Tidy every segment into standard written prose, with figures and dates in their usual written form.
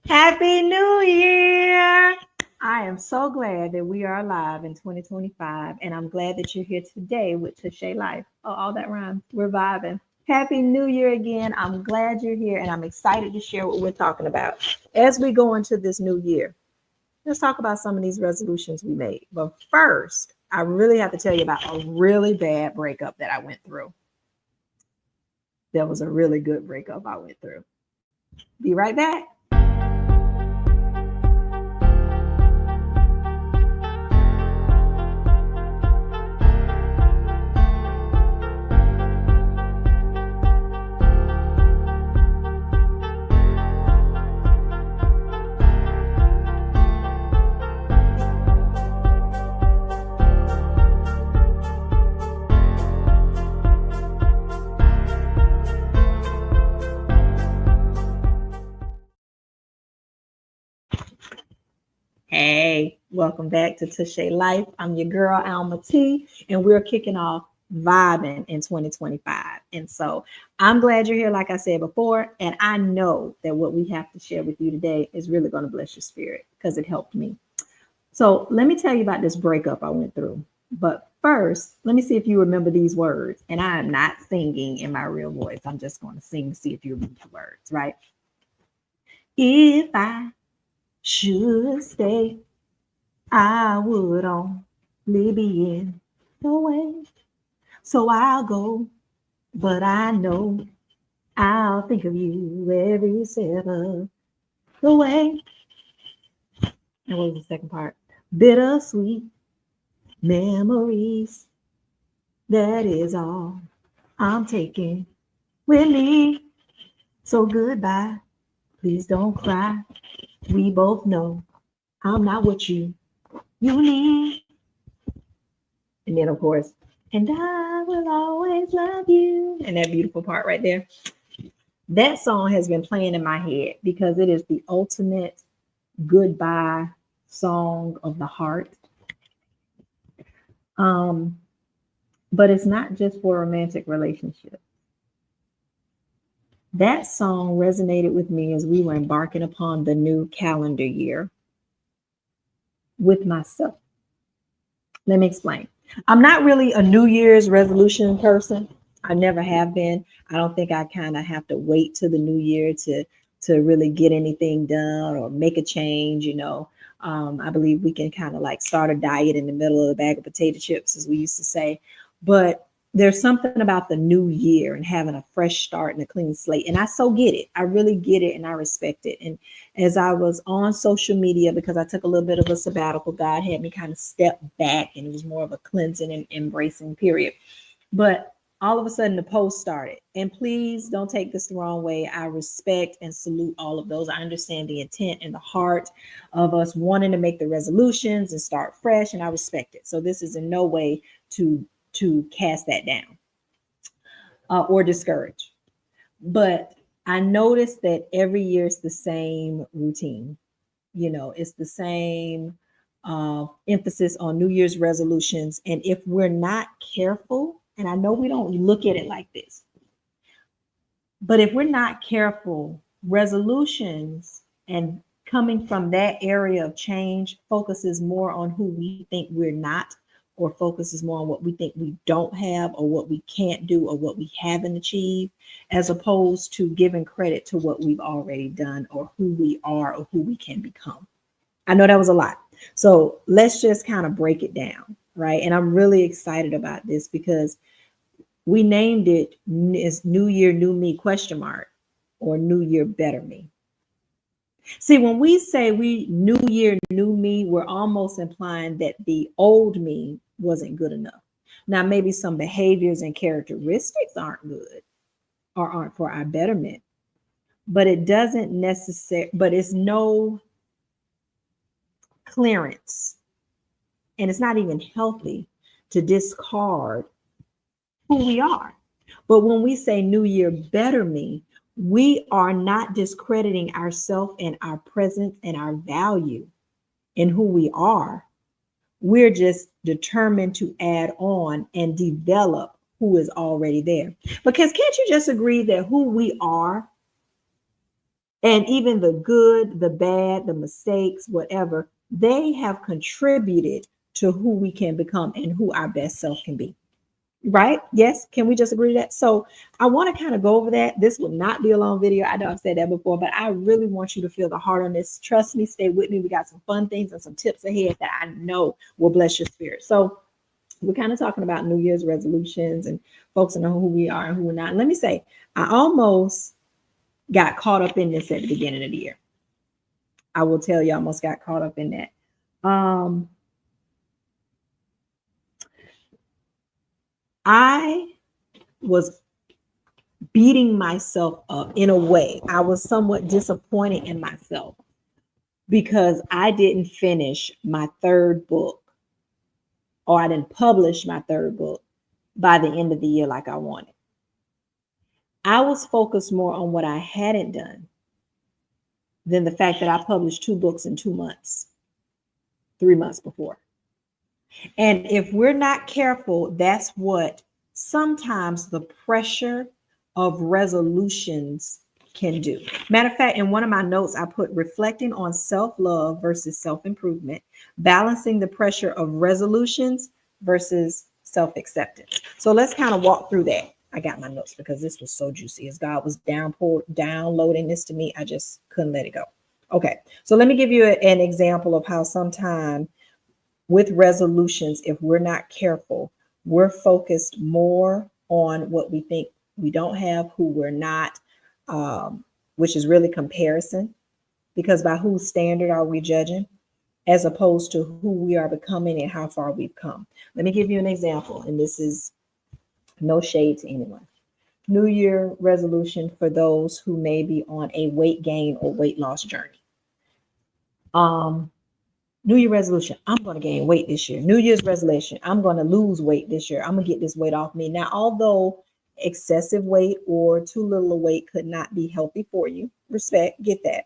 Happy New Year! I am so glad that we are alive in 2025, and I'm glad that you're here today with Touche Life. Oh, all that rhymes. We're vibing. Happy New Year again. I'm glad you're here, and I'm excited to share what we're talking about. As we go into this new year, let's talk about some of these resolutions we made. But first, I really have to tell you about a really bad breakup that I went through. There was a really good breakup I went through. Be right back. Hey, welcome back to Touche Life. I'm your girl, Alma T, and we're kicking off vibing in 2025. And so I'm glad you're here, like I said before. And I know that what we have to share with you today is really going to bless your spirit because it helped me. So let me tell you about this breakup I went through. But first, let me see if you remember these words. And I am not singing in my real voice. I'm just going to sing to see if you remember the words, right? If I should stay, I would only be in the way. So I'll go, but I know I'll think of you every step of the way. And what was the second part? Bittersweet memories. That is all I'm taking with me. So goodbye. Please don't cry. We both know I'm not what you need. And then, of course, and I will always love you. And that beautiful part right there. That song has been playing in my head because it is the ultimate goodbye song of the heart. Um, but it's not just for romantic relationships. That song resonated with me as we were embarking upon the new calendar year with myself. Let me explain. I'm not really a New Year's resolution person. I never have been. I don't think I kind of have to wait till the new year to really get anything done or make a change. I believe we can kind of like start a diet in the middle of a bag of potato chips, as we used to say. But there's something about the new year and having a fresh start and a clean slate. And I so get it. I really get it and I respect it. And as I was on social media, because I took a little bit of a sabbatical, God had me kind of step back and it was more of a cleansing and embracing period. But all of a sudden the post started. And please don't take this the wrong way. I respect and salute all of those. I understand the intent and the heart of us wanting to make the resolutions and start fresh, and I respect it. So this is in no way to cast that down or discourage. But I noticed that every year it's the same routine. It's the same emphasis on New Year's resolutions. And if we're not careful, and I know we don't look at it like this, but if we're not careful, resolutions and coming from that area of change focuses more on who we think we're not, or focuses more on what we think we don't have, or what we can't do, or what we haven't achieved, as opposed to giving credit to what we've already done, or who we are, or who we can become. I know that was a lot. So let's just kind of break it down, right? And I'm really excited about this because we named it as New Year, New Me question mark, or New Year, Better Me. See, when we say we New Year, New Me, we're almost implying that the old me wasn't good enough. Now, maybe some behaviors and characteristics aren't good or aren't for our betterment, but it doesn't necessarily, but it's no clearance. And it's not even healthy to discard who we are. But when we say New Year, Better Me, we are not discrediting ourselves and our presence and our value in who we are. We're just determined to add on and develop who is already there. Because can't you just agree that who we are And even the good, the bad, the mistakes, whatever, they have contributed to who we can become and who our best self can be. Right? Yes. Can we just agree to that? So I want to kind of go over that. This will not be a long video. I know I've said that before, but I really want you to feel the heart on this. Trust me, stay with me. We got some fun things and some tips ahead that I know will bless your spirit. So we're kind of talking about New Year's resolutions and focusing on who we are and who we're not. And let me say, I almost got caught up in this at the beginning of the year. I will tell you, I almost got caught up in that. I was beating myself up in a way. I was somewhat disappointed in myself because I didn't finish my third book, or I didn't publish my third book by the end of the year like I wanted. I was focused more on what I hadn't done than the fact that I published 2 books in 2 months, 3 months before. And if we're not careful, that's what sometimes the pressure of resolutions can do. Matter of fact, in one of my notes, I put reflecting on self-love versus self-improvement, balancing the pressure of resolutions versus self-acceptance. So let's kind of walk through that. I got my notes because this was so juicy. As God was downloading this to me, I just couldn't let it go. Okay, so let me give you an example of how sometimes with resolutions, if we're not careful, we're focused more on what we think we don't have, who we're not, which is really comparison, because by whose standard are we judging, as opposed to who we are becoming and how far we've come. Let me give you an example, and this is no shade to anyone. New Year resolution for those who may be on a weight gain or weight loss journey. New Year resolution, I'm going to gain weight this year. New Year's resolution, I'm going to lose weight this year. I'm going to get this weight off me. Now, although excessive weight or too little of weight could not be healthy for you, respect, get that.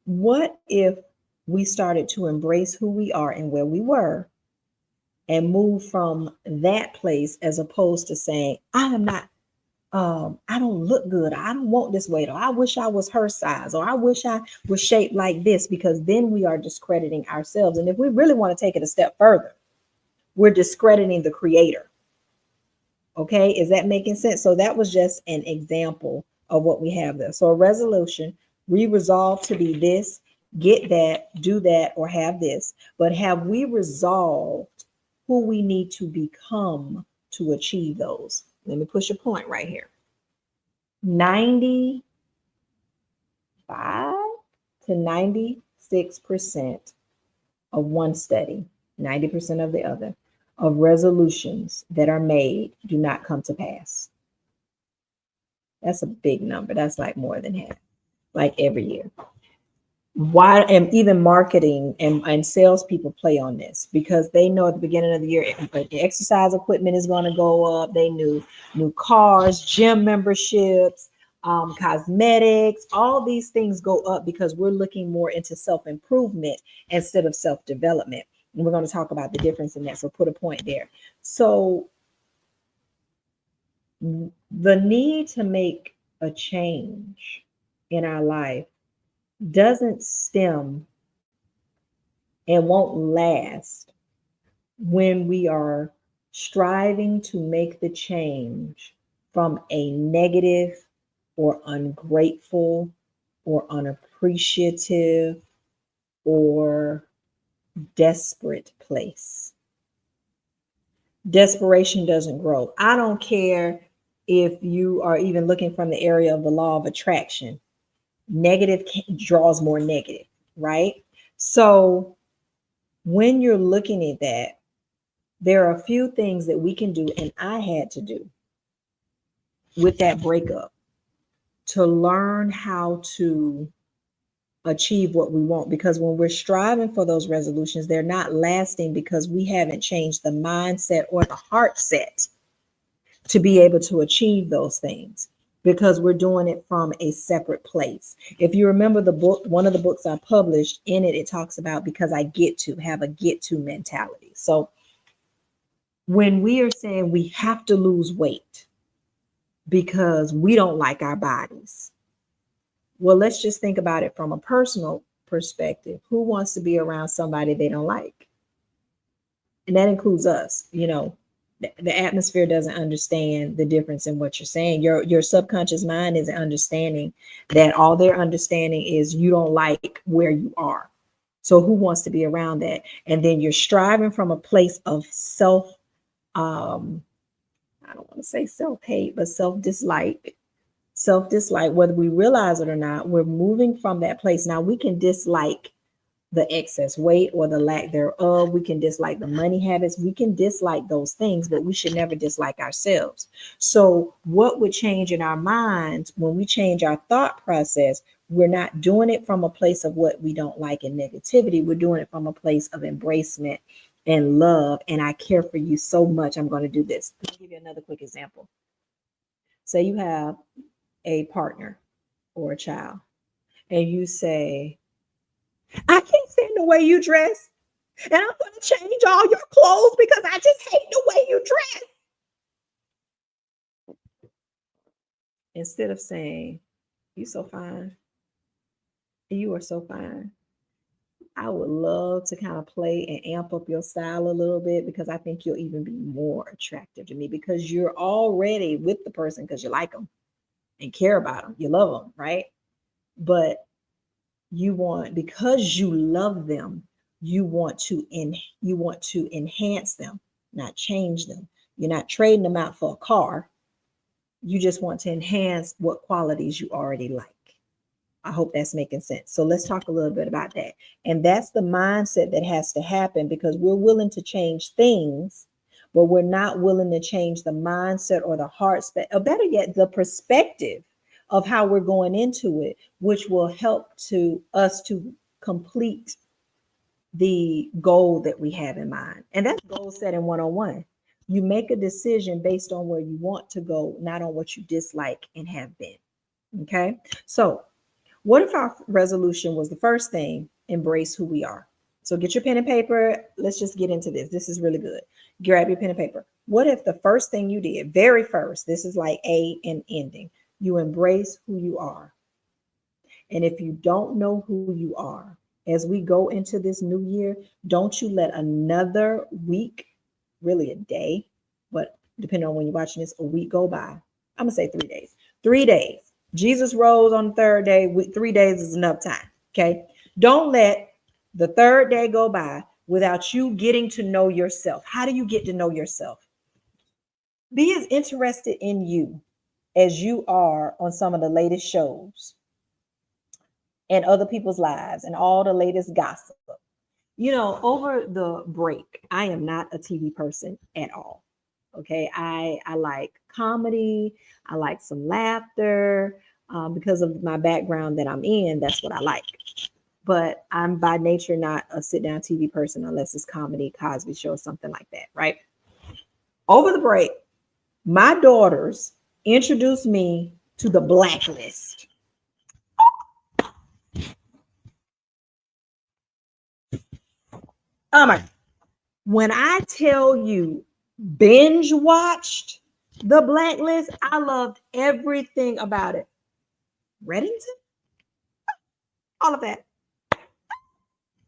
What if we started to embrace who we are and where we were and move from that place, as opposed to saying, I am not, I don't look good. I don't want this weight, or I wish I was her size, or I wish I was shaped like this, because then we are discrediting ourselves. And if we really want to take it a step further, we're discrediting the creator. Okay, is that making sense? So that was just an example of what we have there. So a resolution, we resolve to be this, get that, do that, or have this. But have we resolved who we need to become to achieve those? Let me push a point right here. 95 to 96% of one study, 90% of the other, of resolutions that are made do not come to pass. That's a big number. That's like more than half, like every year. Why? And even marketing and salespeople play on this, because they know at the beginning of the year, the exercise equipment is going to go up. They knew new cars, gym memberships, cosmetics, all these things go up because we're looking more into self-improvement instead of self-development. And we're going to talk about the difference in that. So put a point there. So the need to make a change in our life doesn't stem and won't last when we are striving to make the change from a negative or ungrateful or unappreciative or desperate place. Desperation doesn't grow. I don't care if you are even looking from the area of the law of attraction. Negative draws more negative, right? So when you're looking at that, there are a few things that we can do, and I had to do with that breakup to learn how to achieve what we want. Because when we're striving for those resolutions, they're not lasting because we haven't changed the mindset or the heart set to be able to achieve those things, because we're doing it from a separate place. If you remember the book, one of the books I published, in it, it talks about because I get to have a get to mentality. So when we are saying we have to lose weight, because we don't like our bodies. Well, let's just think about it from a personal perspective. Who wants to be around somebody they don't like? And that includes us. The atmosphere doesn't understand the difference in what you're saying. Your subconscious mind isn't understanding that. All they're understanding is you don't like where you are. So who wants to be around that? And then you're striving from a place of self, I don't want to say self-hate, but self-dislike. Self-dislike, whether we realize it or not, we're moving from that place. Now we can dislike the excess weight or the lack thereof. We can dislike the money habits. We can dislike those things, but we should never dislike ourselves. So what would change in our minds when we change our thought process? We're not doing it from a place of what we don't like and negativity. We're doing it from a place of embracement and love. And I care for you so much. I'm going to do this. Let me give you another quick example. Say you have a partner or a child, and you say, I can't stand the way you dress, and I'm going to change all your clothes because I just hate the way you dress. Instead of saying, you so fine, you are so fine, I would love to kind of play and amp up your style a little bit because I think you'll even be more attractive to me because you're already with the person because you like them and care about them. You love them, right? But you want, because you love them, you want to enhance them, not change them. You're not trading them out for a car. You just want to enhance what qualities you already like. I hope that's making sense. So let's talk a little bit about that. And that's the mindset that has to happen, because we're willing to change things, but we're not willing to change the mindset or the heart space, or better yet, the perspective of how we're going into it, which will help to us to complete the goal that we have in mind. And that's goal setting 101. You make a decision based on where you want to go, not on what you dislike and have been. Okay. So what if our resolution was the first thing, embrace who we are? So get your pen and paper. Let's just get into this. This is really good. Grab your pen and paper. What if the first thing you did, very first, this is like A and ending, you embrace who you are? And if you don't know who you are, as we go into this new year, don't you let another week, really a day, but depending on when you're watching this, a week go by. I'm going to say 3 days. 3 days. Jesus rose on the third day. 3 days is enough time. Okay. Don't let the third day go by without you getting to know yourself. How do you get to know yourself? Be as interested in you as you are on some of the latest shows and other people's lives and all the latest gossip. Over the break, I am not a TV person at all. Okay. I like comedy. I like some laughter. Because of my background that I'm in, that's what I like. But I'm by nature not a sit down TV person unless it's comedy, Cosby Show, or something like that, right? Over the break, my daughters introduced me to the Blacklist. Oh my! When I tell you, binge watched the Blacklist, I loved everything about it. Reddington, all of that,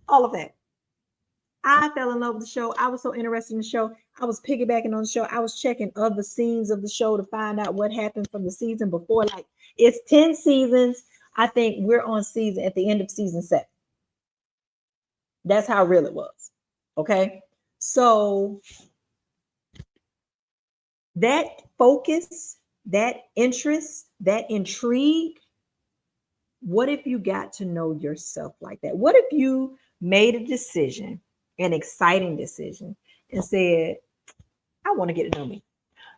all of that. I fell in love with the show. I was so interested in the show. I was piggybacking on the show. I was checking other scenes of the show to find out what happened from the season before. Like, it's 10 seasons. I think we're on season at the end of season 7. That's how real it was. Okay. So that focus, that interest, that intrigue, what if you got to know yourself like that? What if you made a decision, an exciting decision, and said, I want to get to know me.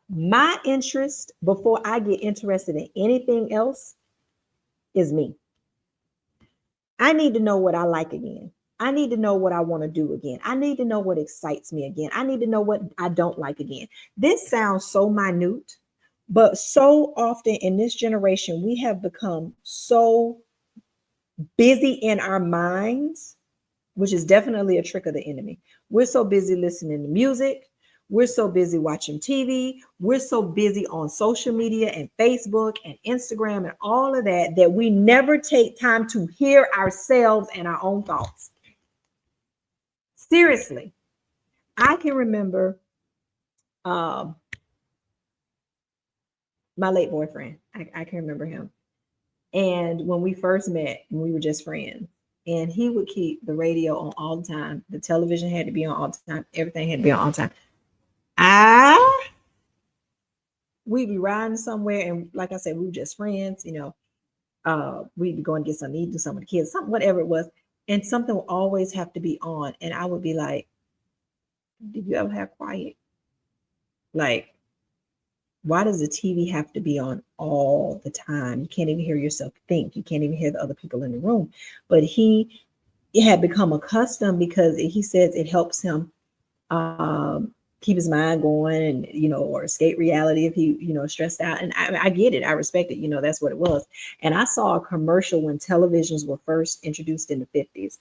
My interest before I get interested in anything else is me. I need to know what I like again. I need to know what I want to do again. I need to know what excites me again. I need to know what I don't like again. This sounds so minute, but so often in this generation, we have become so busy in our minds, which is definitely a trick of the enemy. We're so busy listening to music. We're so busy watching TV. We're so busy on social media and Facebook and Instagram and all of that, that we never take time to hear ourselves and our own thoughts. Seriously, I can remember um, my late boyfriend. I can remember him. And when we first met, we were just friends. And he would keep the radio on all the time. The television had to be on all the time. Everything had to be on all the time. We'd be riding somewhere, and like I said, we were just friends, we'd be going to get something to eat, do something with the kids, something, whatever it was, and something would always have to be on. And I would be like, did you ever have quiet? Like, why does the TV have to be on all the time? You can't even hear yourself think. You can't even hear the other people in the room. But he had become accustomed, because he says it helps him keep his mind going, and or escape reality if he stressed out. And I get it, I respect it, that's what it was. And I saw a commercial when televisions were first introduced in the 50s,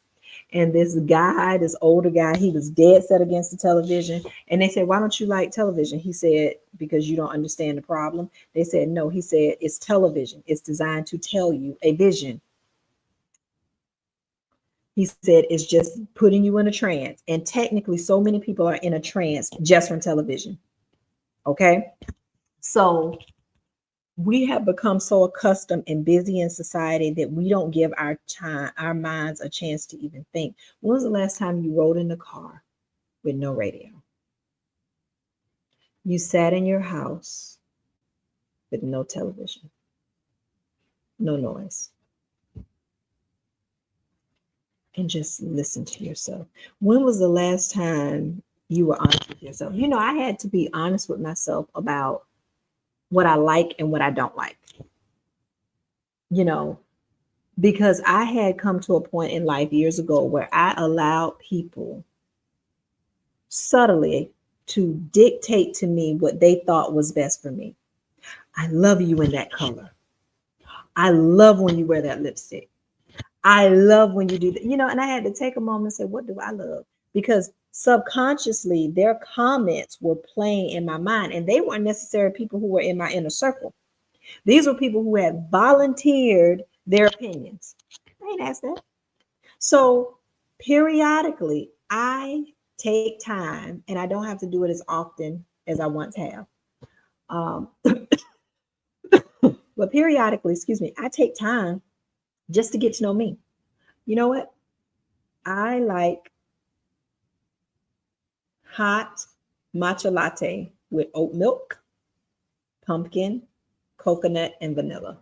and this guy, this older guy, he was dead set against the television. And they said, why don't you like television? He said, because you don't understand the problem. They said, no. He said, it's television, it's designed to tell you a vision. He said, it's just putting you in a trance. And technically, so many people are in a trance just from television. Okay. So we have become so accustomed and busy in society that we don't give our minds a chance to even think. When was the last time you rode in the car with no radio? You sat in your house with no television, no noise, and just listen to yourself. When was the last time you were honest with yourself? I had to be honest with myself about what I like and what I don't like, because I had come to a point in life years ago where I allowed people subtly to dictate to me what they thought was best for me. I love you in that color. I love when you wear that lipstick. I love when you do that, and I had to take a moment and say, what do I love? Because subconsciously their comments were playing in my mind, and they weren't necessarily people who were in my inner circle. These were people who had volunteered their opinions. I ain't asked that. So periodically I take time, and I don't have to do it as often as I once have. But periodically, I take time just to get to know me. You know what? I like hot matcha latte with oat milk, pumpkin, coconut, and vanilla.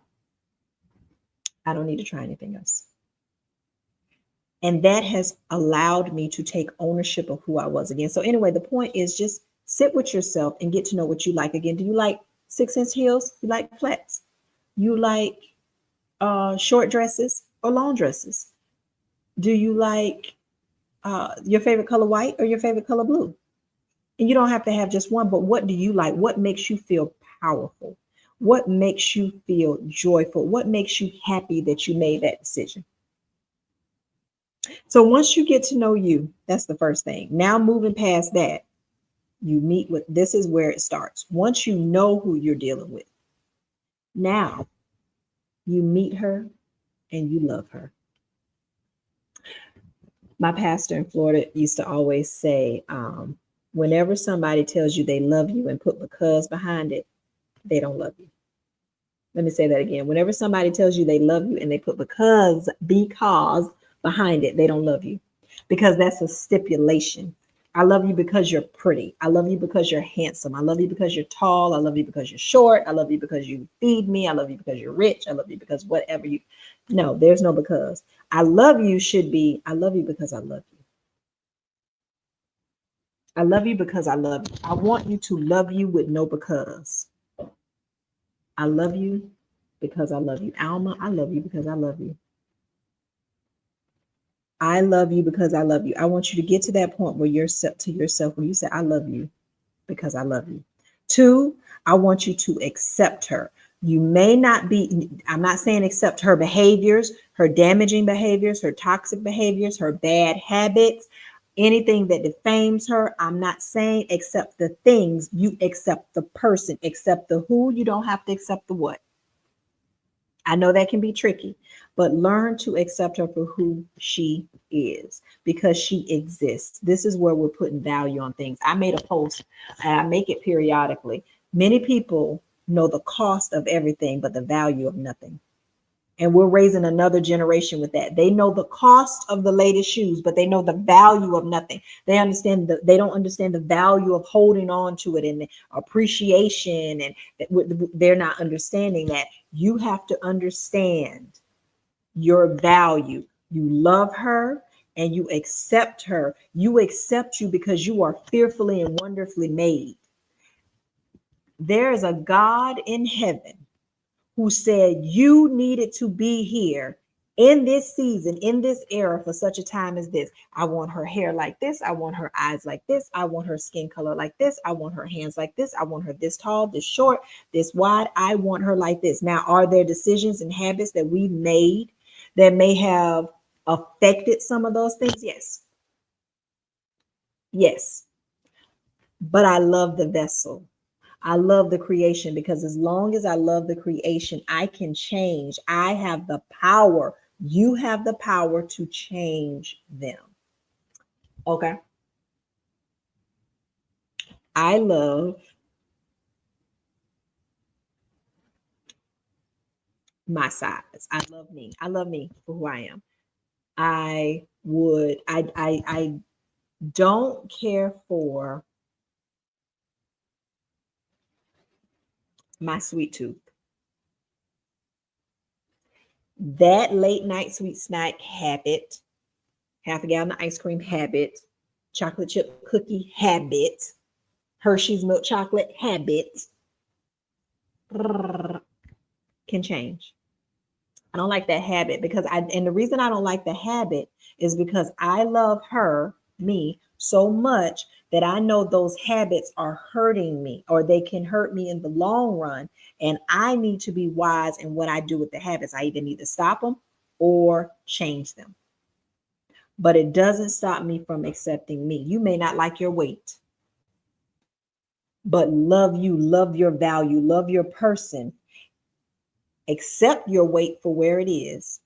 I don't need to try anything else. And that has allowed me to take ownership of who I was again. So anyway, the point is, just sit with yourself and get to know what you like again. Do you like 6-inch heels? You like flats? You like short dresses or long dresses? Do you like your favorite color white or your favorite color blue? And you don't have to have just one, but what do you like? What makes you feel powerful? What makes you feel joyful? What makes you happy that you made that decision? So once you get to know you, that's the first thing. Now moving past that, you meet with, this is where it starts. Once you know who you're dealing with, now you meet her and you love her. My pastor in Florida used to always say, whenever somebody tells you they love you and put because behind it, they don't love you. Let me say that again. Whenever somebody tells you they love you and they put because behind it, they don't love you, because that's a stipulation. I love you because you're pretty. I love you because you're handsome. I love you because you're tall. I love you because you're short. I love you because you feed me. I love you because you're rich. I love you because whatever you. No, there's no because. I love you should be, I love you because I love you. I love you because I love you. I want you to love you with no because. I love you because I love you. Alma, I love you because I love you. I love you because I love you. I want you to get to that point where you're set to yourself, where you say, I love you because I love you. 2, I want you to accept her. You may not be, I'm not saying accept her behaviors, her damaging behaviors, her toxic behaviors, her bad habits. Anything that defames her, I'm not saying accept the things, you accept the person, accept the who, you don't have to accept the what. I know that can be tricky, but learn to accept her for who she is because she exists. This is where we're putting value on things. I made a post and I make it periodically. Many people know the cost of everything, but the value of nothing. And we're raising another generation with that. They know the cost of the latest shoes, but they know the value of nothing. They don't understand the value of holding on to it and the appreciation. And they're not understanding that. You have to understand your value. You love her and you accept her. You accept you because you are fearfully and wonderfully made. There is a God in heaven who said you needed to be here in this season, in this era for such a time as this. I want her hair like this. I want her eyes like this. I want her skin color like this. I want her hands like this. I want her this tall, this short, this wide. I want her like this. Now, are there decisions and habits that we've made that may have affected some of those things? Yes. Yes. But I love the vessel. I love the creation because as long as I love the creation, I can change. I have the power. You have the power to change them. Okay. I love my size. I love me. I love me for who I am. I don't care for my sweet tooth. That late night sweet snack habit, half a gallon of ice cream habit, chocolate chip cookie habit, Hershey's milk chocolate habit can change. I don't like that habit and the reason I don't like the habit is because I love her, me, so much that I know those habits are hurting me or they can hurt me in the long run. And I need to be wise in what I do with the habits. I either need to stop them or change them. But it doesn't stop me from accepting me. You may not like your weight, but love you, love your value, love your person. Accept your weight for where it is,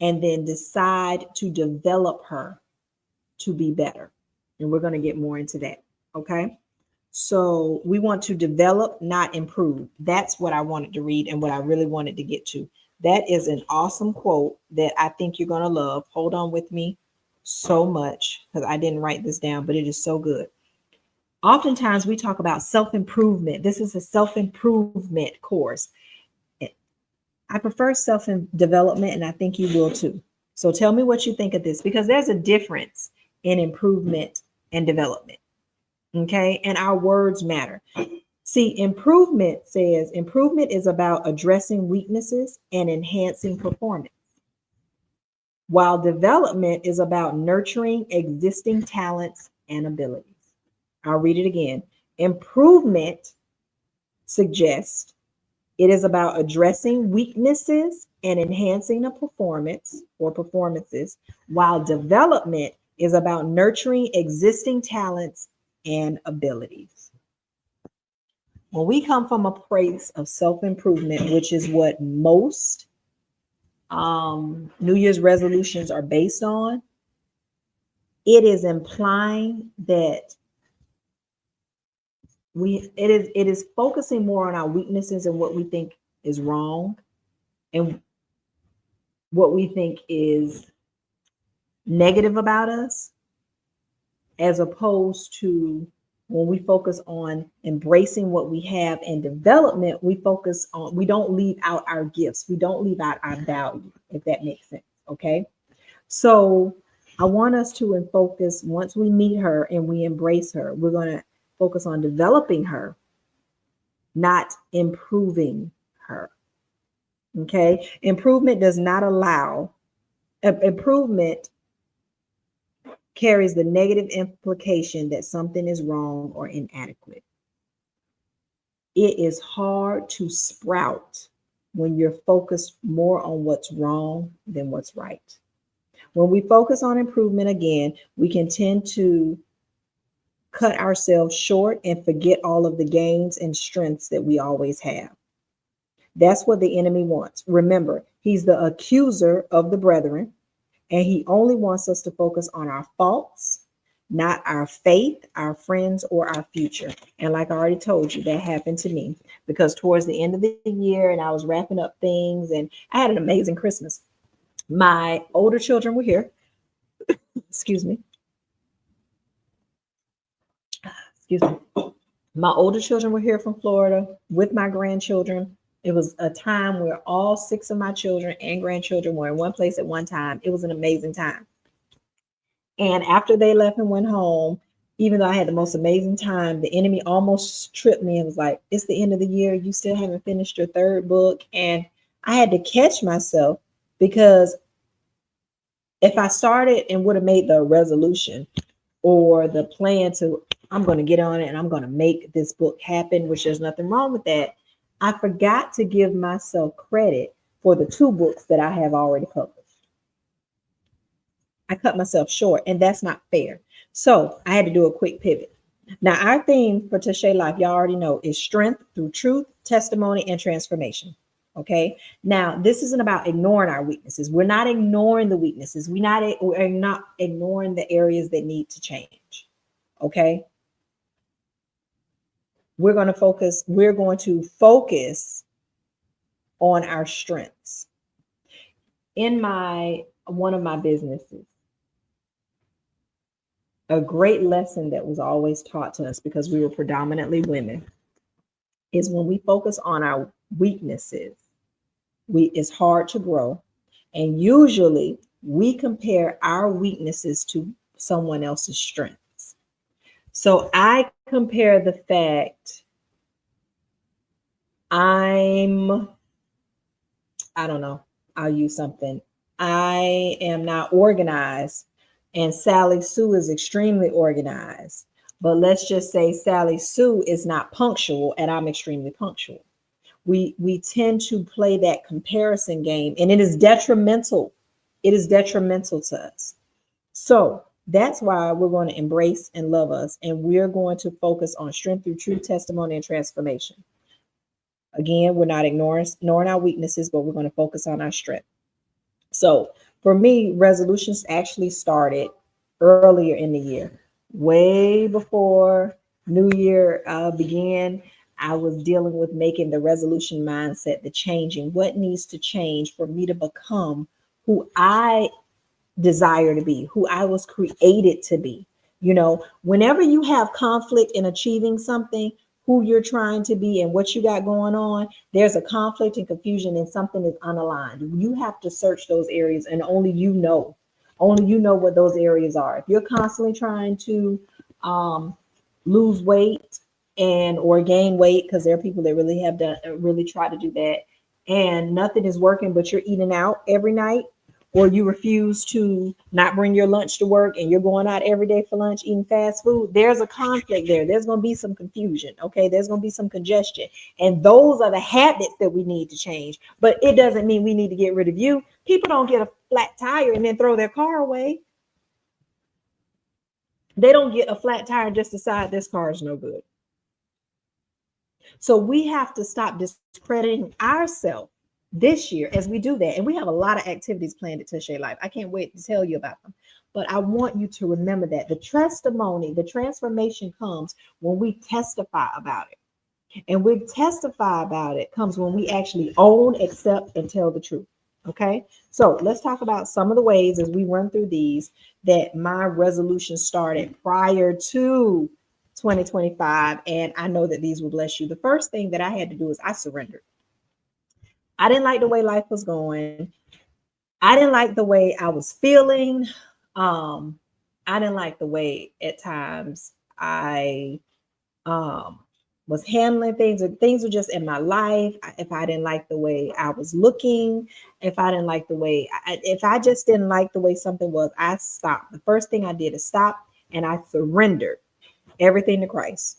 and then decide to develop her to be better. And we're going to get more into that. Okay. So we want to develop, not improve. That's what I wanted to read and what I really wanted to get to. That is an awesome quote that I think you're going to love. Hold on with me so much because I didn't write this down, but it is so good. Oftentimes we talk about self-improvement. This is a self-improvement course. I prefer self-development, and I think you will too. So tell me what you think of this, because there's a difference in improvement and development. Okay. And our words matter. See, improvement is about addressing weaknesses and enhancing performance, while development is about nurturing existing talents and abilities. I'll read it again. Improvement suggests it is about addressing weaknesses and enhancing a performance or performances, while development is about nurturing existing talents and abilities. When we come from a place of self-improvement, which is what most New Year's resolutions are based on, it is implying that it is focusing more on our weaknesses and what we think is wrong and what we think is negative about us, as opposed to when we focus on embracing what we have and development, we don't leave out our gifts. We don't leave out our value, if that makes sense. Okay. So I want us to focus, once we meet her and we embrace her, we're going to focus on developing her, not improving her. Okay. Improvement carries the negative implication that something is wrong or inadequate. It is hard to sprout when you're focused more on what's wrong than what's right. When we focus on improvement again, we can tend to cut ourselves short and forget all of the gains and strengths that we always have. That's what the enemy wants. Remember, he's the accuser of the brethren, and he only wants us to focus on our faults, not our faith, our friends, or our future. And like I already told you, that happened to me because towards the end of the year, and I was wrapping up things, and I had an amazing Christmas. My older children were here. Excuse me. Excuse me. My older children were here from Florida with my grandchildren. It was a time where all six of my children and grandchildren were in one place at one time. It was an amazing time. And after they left and went home, even though I had the most amazing time, the enemy almost tripped me and was like, it's the end of the year. You still haven't finished your third book. And I had to catch myself because if I started and would have made the resolution or the plan to, I'm going to get on it and I'm going to make this book happen, which there's nothing wrong with that. I forgot to give myself credit for the two books that I have already published. I cut myself short, and that's not fair. So I had to do a quick pivot. Now, our theme for Tashay Life, y'all already know, is strength through truth, testimony, and transformation. Okay. Now, this isn't about ignoring our weaknesses. We're not ignoring the weaknesses. We're not ignoring the areas that need to change. Okay. We're going to focus on our strengths. In one of my businesses, a great lesson that was always taught to us because we were predominantly women is when we focus on our weaknesses, it's hard to grow. And usually we compare our weaknesses to someone else's strengths. So I compare the fact I don't know, I'll use something. I am not organized and Sally Sue is extremely organized. But let's just say Sally Sue is not punctual and I'm extremely punctual. We tend to play that comparison game and it is detrimental. It is detrimental to us. So that's why we're going to embrace and love us. And we're going to focus on strength through true testimony and transformation. Again, we're not ignoring our weaknesses, but we're going to focus on our strength. So for me, resolutions actually started earlier in the year, way before New Year began. I was dealing with making the resolution mindset, the changing, what needs to change for me to become who I desire to be, who I was created to be. You know, whenever you have conflict in achieving something, who you're trying to be and what you got going on, there's a conflict and confusion and something is unaligned. You have to search those areas and only you know what those areas are. If you're constantly trying to lose weight and or gain weight, because there are people that really try to do that and nothing is working, but you're eating out every night, or you refuse to not bring your lunch to work and you're going out every day for lunch eating fast food, there's a conflict there. There's going to be some confusion. Okay. There's going to be some congestion. And those are the habits that we need to change. But it doesn't mean we need to get rid of you. People don't get a flat tire and then throw their car away. They don't get a flat tire and just decide this car is no good. So we have to stop discrediting ourselves this year as we do that. And we have a lot of activities planned at Touche Life. I can't wait to tell you about them. But I want you to remember that the testimony, the transformation comes when we testify about it. And we testify about it comes when we actually own, accept, and tell the truth. Okay. So let's talk about some of the ways as we run through these that my resolution started prior to 2025. And I know that these will bless you. The first thing that I had to do is I surrendered. I didn't like the way life was going. I didn't like the way I was feeling. I didn't like the way at times I was handling things, or things were just in my life. If I didn't like the way I was looking, if I didn't like the way, if I just didn't like the way something was, I stopped. The first thing I did is stop and I surrendered everything to Christ.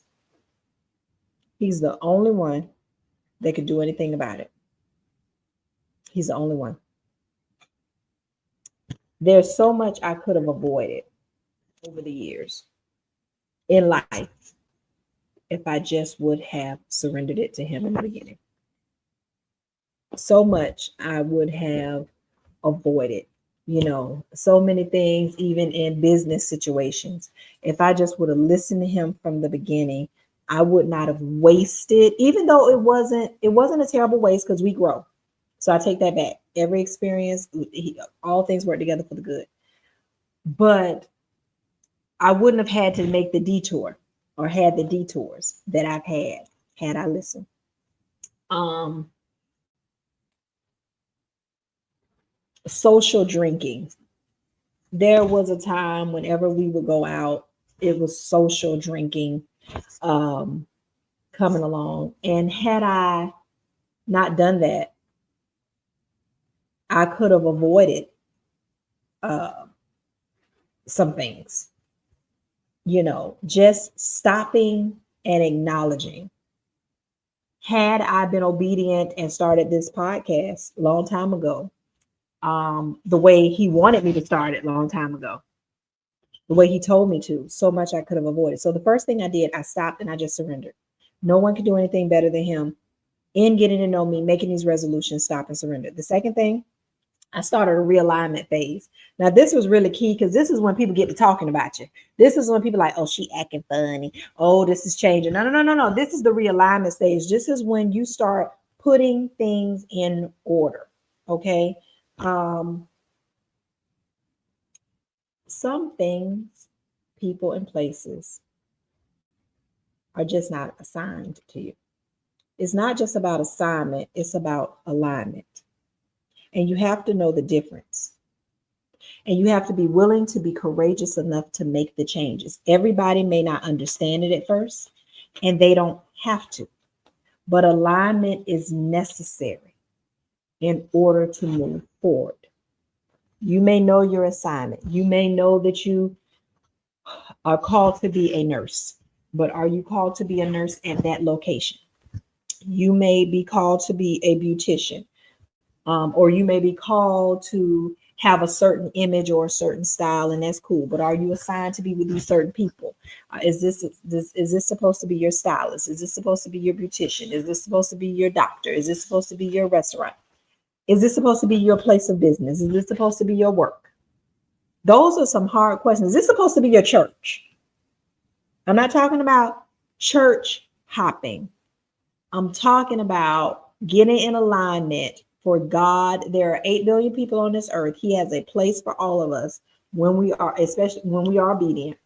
He's the only one that could do anything about it. He's the only one. There's so much I could have avoided over the years in life if I just would have surrendered it to him in the beginning. So much I would have avoided, so many things, even in business situations. If I just would have listened to him from the beginning, I would not have wasted, even though it wasn't a terrible waste because we grow. So I take that back. Every experience, all things work together for the good. But I wouldn't have had to make the detour or had the detours that I've had I listened. Um, Social drinking. There was a time whenever we would go out, it was social drinking um, coming along. And had I not done that, I could have avoided uh, some things, just stopping and acknowledging. Had I been obedient and started this podcast a long time ago, the way he wanted me to start it a long time ago, the way he told me to, so much I could have avoided. So the first thing I did, I stopped and I just surrendered. No one could do anything better than him in getting to know me, making these resolutions, stop and surrender. The second thing, I started a realignment phase. Now, this was really key because this is when people get to talking about you. This is when people are like, oh, she acting funny. Oh, this is changing. No, no, no, no, no. This is the realignment stage. This is when you start putting things in order. Okay. Some things, people, and places are just not assigned to you. It's not just about assignment, it's about alignment. And you have to know the difference. And you have to be willing to be courageous enough to make the changes. Everybody may not understand it at first, and they don't have to. But alignment is necessary in order to move forward. You may know your assignment. You may know that you are called to be a nurse, but are you called to be a nurse at that location? You may be called to be a beautician, or you may be called to have a certain image or a certain style, and that's cool. But are you assigned to be with these certain people? Is this supposed to be your stylist? Is this supposed to be your beautician? Is this supposed to be your doctor? Is this supposed to be your restaurant? Is this supposed to be your place of business? Is this supposed to be your work? Those are some hard questions. Is this supposed to be your church? I'm not talking about church hopping. I'm talking about getting in alignment for God. There are 8 billion people on this earth. He has a place for all of us when we are, especially when we are obedient,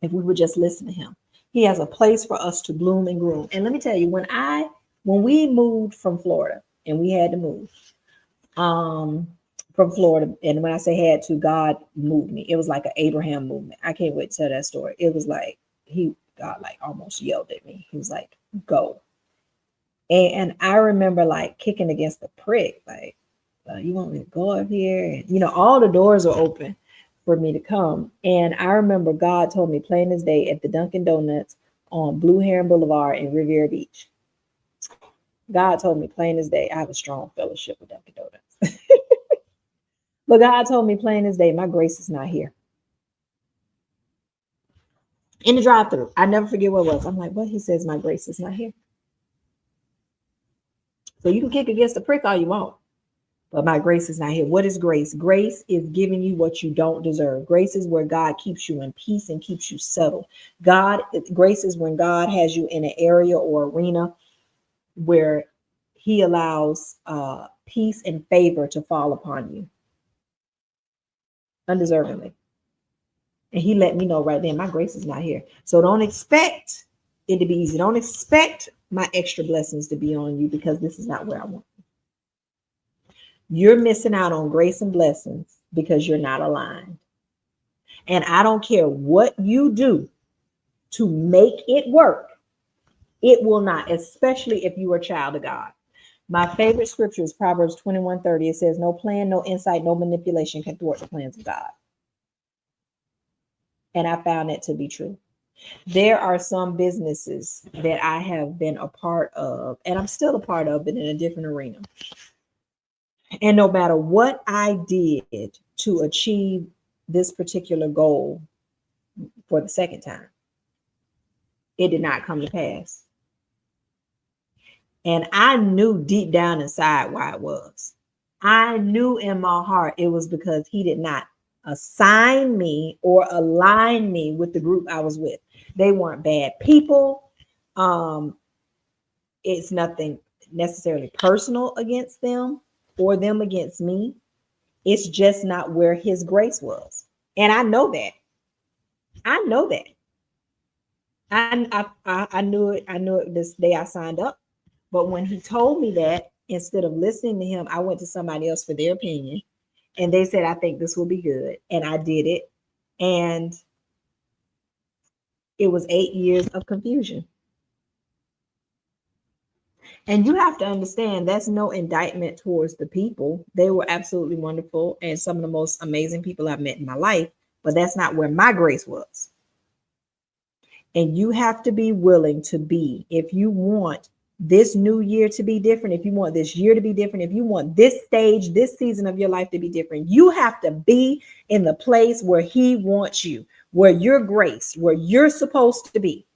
if we would just listen to him. He has a place for us to bloom and grow. And let me tell you, when we moved from Florida, and we had to move from Florida, and when I say had to, God moved me. It was like an Abraham movement. I can't wait to tell that story. It was like God like almost yelled at me. He was like, go. And I remember like kicking against the prick, like, you want me to go up here? And, all the doors are open for me to come. And I remember God told me plain as day at the Dunkin' Donuts on Blue Heron Boulevard in Riviera Beach. God told me plain as day, I have a strong fellowship with Dunkin' Donuts. But God told me plain as day, my grace is not here. In the drive-thru, I never forget what it was. I'm like, what? He says, my grace is not here. So you can kick against the prick all you want, but my grace is not here. What is grace? Grace is giving you what you don't deserve. Grace is where God keeps you in peace and keeps you settled. Grace is when God has you in an area or arena where he allows peace and favor to fall upon you undeservingly. And he let me know right then, my grace is not here. So don't expect it to be easy. Don't expect my extra blessings to be on you, because this is not where I want you. You're missing out on grace and blessings because you're not aligned. And I don't care what you do to make it work. It will not, especially if you are a child of God. My favorite scripture is Proverbs 21:30. It says, no plan, no insight, no manipulation can thwart the plans of God. And I found that to be true. There are some businesses that I have been a part of, and I'm still a part of, but in a different arena. And no matter what I did to achieve this particular goal for the second time. It did not come to pass. And I knew deep down inside why it was. I knew in my heart it was because he did not assign me or align me with the group I was with. They weren't bad people. It's nothing necessarily personal against them or them against me. It's just not where his grace was. And I know that. I know that. I knew it. I knew it this day I signed up. But when he told me that, instead of listening to him, I went to somebody else for their opinion. And they said, I think this will be good. And I did it. And it was 8 years of confusion. And you have to understand that's no indictment towards the people. They were absolutely wonderful and some of the most amazing people I've met in my life. But that's not where my grace was. And you have to be willing to be, if you want this new year to be different, if you want this year to be different, if you want this stage, this season of your life to be different, you have to be in the place where he wants you, where you're graced, where you're supposed to be.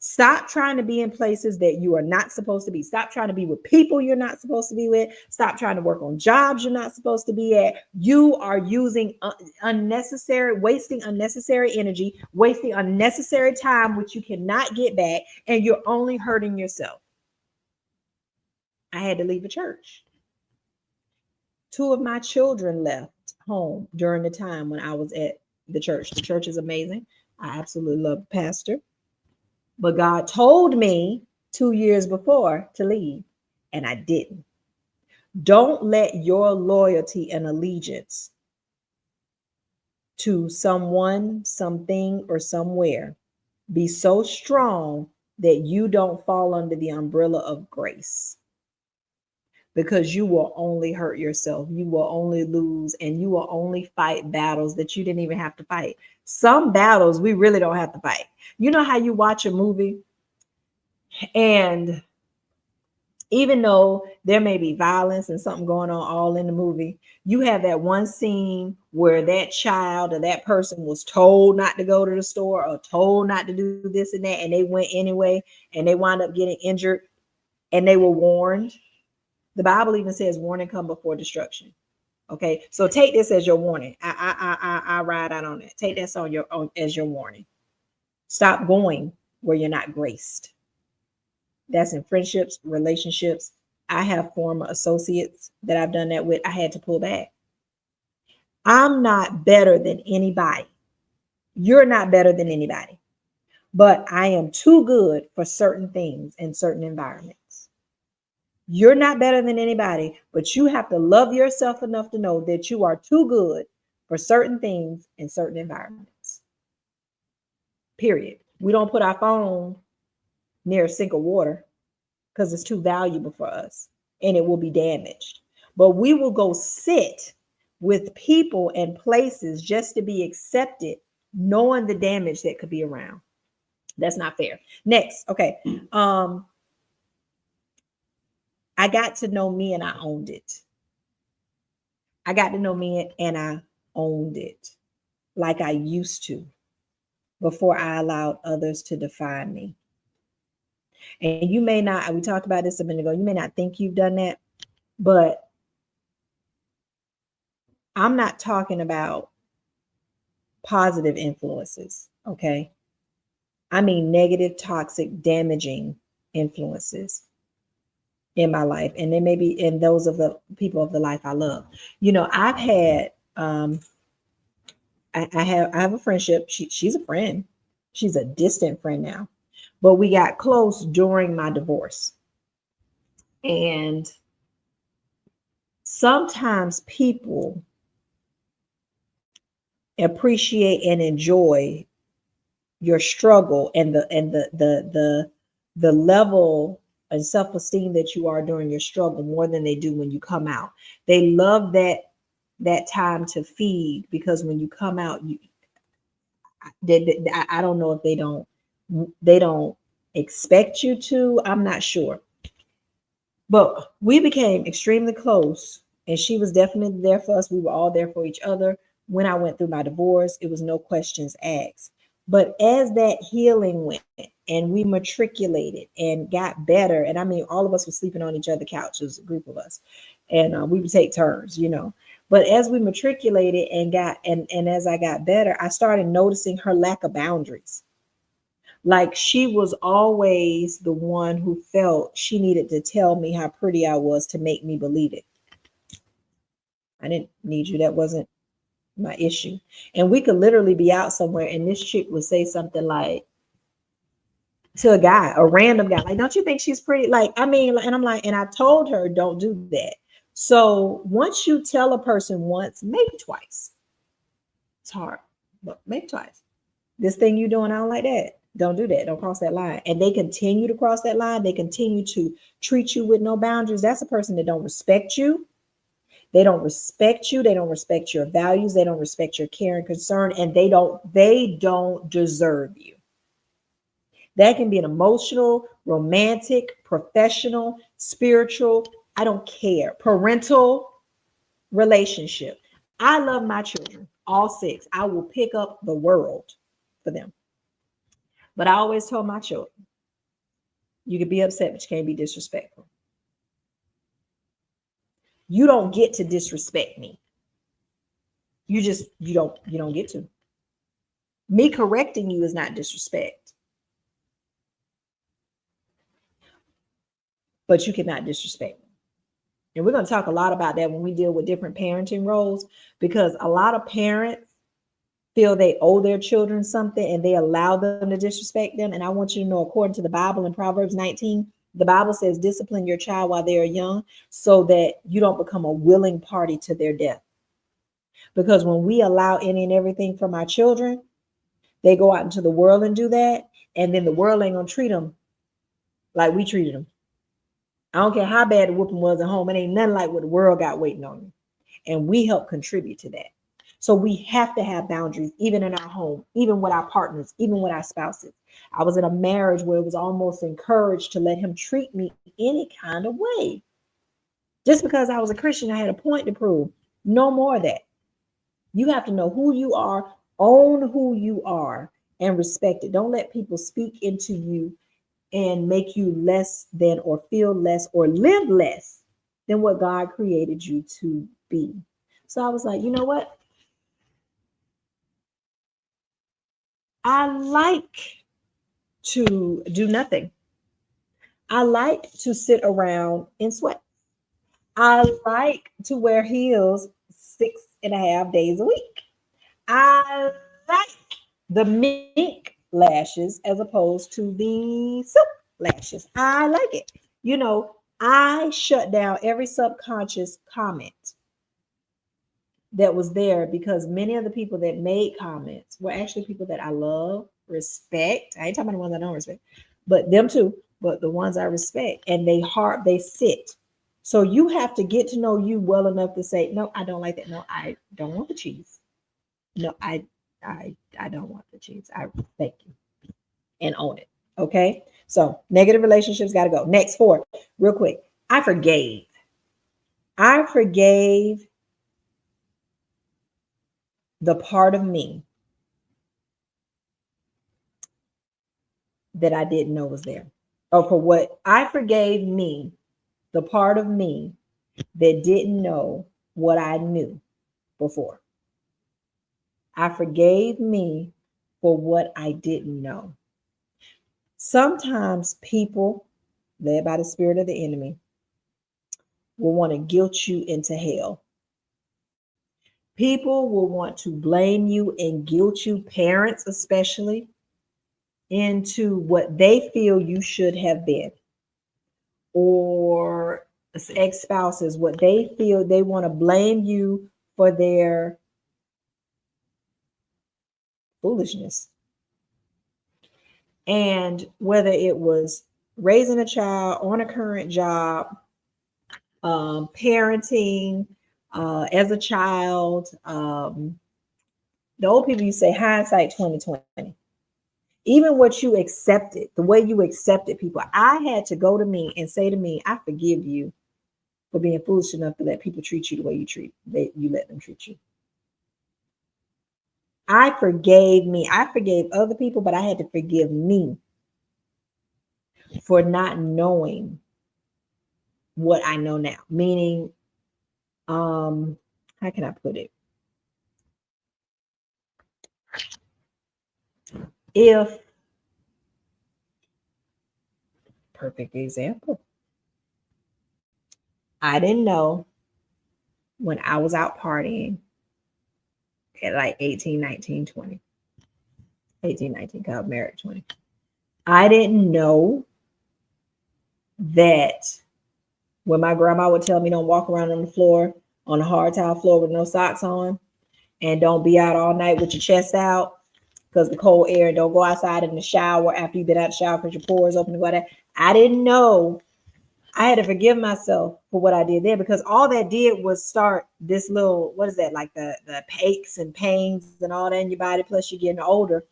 Stop trying to be in places that you are not supposed to be. Stop trying to be with people you're not supposed to be with. Stop trying to work on jobs you're not supposed to be at. You are using wasting unnecessary energy, wasting unnecessary time, which you cannot get back, and you're only hurting yourself. I had to leave the church. 2 of my children left home during the time when I was at the church. The church is amazing. I absolutely love the pastor. But God told me 2 years before to leave, and I didn't. Don't let your loyalty and allegiance to someone, something, or somewhere be so strong that you don't fall under the umbrella of grace. Because you will only hurt yourself. You will only lose, and you will only fight battles that you didn't even have to fight. Some battles we really don't have to fight. You know how you watch a movie and even though there may be violence and something going on all in the movie, you have that one scene where that child or that person was told not to go to the store or told not to do this and that, and they went anyway, and they wound up getting injured, and they were warned. The Bible even says warning come before destruction. Okay, so take this as your warning. I ride out on it. Take this as your warning. Stop going where you're not graced. That's in friendships, relationships. I have former associates that I've done that with. I had to pull back. I'm not better than anybody. You're not better than anybody. But I am too good for certain things in certain environments. You're not better than anybody, but you have to love yourself enough to know that you are too good for certain things in certain environments. Period. We don't put our phone near a sink of water because it's too valuable for us and it will be damaged. But we will go sit with people and places just to be accepted, knowing the damage that could be around. That's not fair. Next, okay. I got to know me and I owned it. I got to know me and I owned it like I used to before I allowed others to define me. And you may not, we talked about this a minute ago, you may not think you've done that, but I'm not talking about positive influences, okay? I mean negative, toxic, damaging influences in my life, and they may be in those of the people of the life I love. You know, I've had I have a friendship. She's a friend. She's a distant friend now, but we got close during my divorce. And sometimes people appreciate and enjoy your struggle and the level and self-esteem that you are during your struggle more than they do when you come out. They love that time to feed, because when you come out, I don't know if they don't expect you to. I'm not sure. But we became extremely close And she was definitely there for us. We were all there for each other. When I went through my divorce, it was no questions asked. But as that healing went and we matriculated and got better, and I mean, all of us were sleeping on each other's couches, a group of us, and we would take turns, you know. But as we matriculated and and as I got better, I started noticing her lack of boundaries. Like she was always the one who felt she needed to tell me how pretty I was to make me believe it. I didn't need you. That wasn't my issue. And we could literally be out somewhere and this chick would say something like to a guy, a random guy, like, don't you think she's pretty? Like, I mean, and I'm like, and I told her, don't do that. So once you tell a person once, maybe twice, it's hard, but maybe twice. This thing you doing, I don't like that. Don't do that. Don't cross that line. And they continue to cross that line. They continue to treat you with no boundaries. That's a person that don't respect you. They don't respect you. They don't respect your values. They don't respect your care and concern. And they don't deserve you. That can be an emotional, romantic, professional, spiritual, I don't care, parental relationship. I love my children, all six. I will pick up the world for them. But I always told my children, you can be upset, but you can't be disrespectful. You don't get to disrespect me. You don't get to. Me correcting you is not disrespect. But you cannot disrespect me. And we're going to talk a lot about that when we deal with different parenting roles, because a lot of parents feel they owe their children something and they allow them to disrespect them. And I want you to know, according to the Bible in Proverbs 19, the Bible says, discipline your child while they are young so that you don't become a willing party to their death. Because when we allow any and everything from our children, they go out into the world and do that. And then the world ain't going to treat them like we treated them. I don't care how bad the whooping was at home. It ain't nothing like what the world got waiting on you. And we help contribute to that. So we have to have boundaries, even in our home, even with our partners, even with our spouses. I was in a marriage where it was almost encouraged to let him treat me any kind of way. Just because I was a Christian, I had a point to prove. No more of that. You have to know who you are, own who you are, and respect it. Don't let people speak into you and make you less than or feel less or live less than what God created you to be. So I was like, you know what? I like to do nothing. I like to sit around and sweat. I like to wear heels 6.5 days a week. I like the mink lashes as opposed to the silk lashes. I like it. You know, I shut down every subconscious comment that was there because many of the people that made comments were actually people that I love, respect. I ain't talking about the ones I don't respect, but them too, but the ones I respect, and they sit. So you have to get to know you well enough to say, no, I don't like that. No, I don't want the cheese. No, I don't want the cheese. I thank you. And own it. Okay. So negative relationships got to go. Next, 4, real quick. I forgave. I forgave the part of me that I didn't know was there. Or for what I forgave me, the part of me that didn't know what I knew before. I forgave me for what I didn't know. Sometimes people, led by the spirit of the enemy, will want to guilt you into hell. People will want to blame you and guilt you, parents especially, into what they feel you should have been, or ex-spouses, what they feel they want to blame you for their foolishness. And whether it was raising a child on a current job, parenting as a child, the old people, you say hindsight 2020. Even what you accepted, the way you accepted people, I had to go to me and say to me, I forgive you for being foolish enough to let people treat you the way you let them treat you. I forgave me. I forgave other people, but I had to forgive me for not knowing what I know now. Meaning, how can I put it? If, perfect example, I didn't know when I was out partying at like 18, 19, 20. 18, 19, got married 20. I didn't know that when my grandma would tell me don't walk around on the floor, on a hard tile floor with no socks on, and don't be out all night with your chest out because the cold air, and don't go outside in the shower after you've been out the shower because your pores open and whatever. I didn't know. I had to forgive myself for what I did there, because all that did was start this little, what is that, like the aches and pains and all that in your body, plus you're getting older.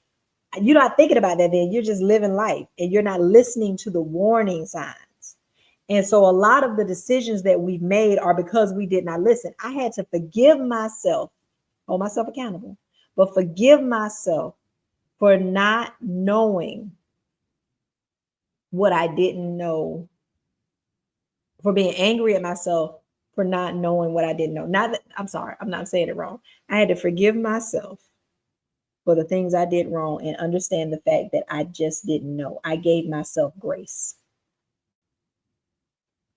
You're not thinking about that then. You're just living life and you're not listening to the warning signs. And so a lot of the decisions that we've made are because we did not listen. I had to forgive myself, hold myself accountable, but forgive myself for not knowing what I didn't know, for being angry at myself for not knowing what I didn't know. Not that, I'm sorry, I'm not saying it wrong. I had to forgive myself for the things I did wrong and understand the fact that I just didn't know. I gave myself grace.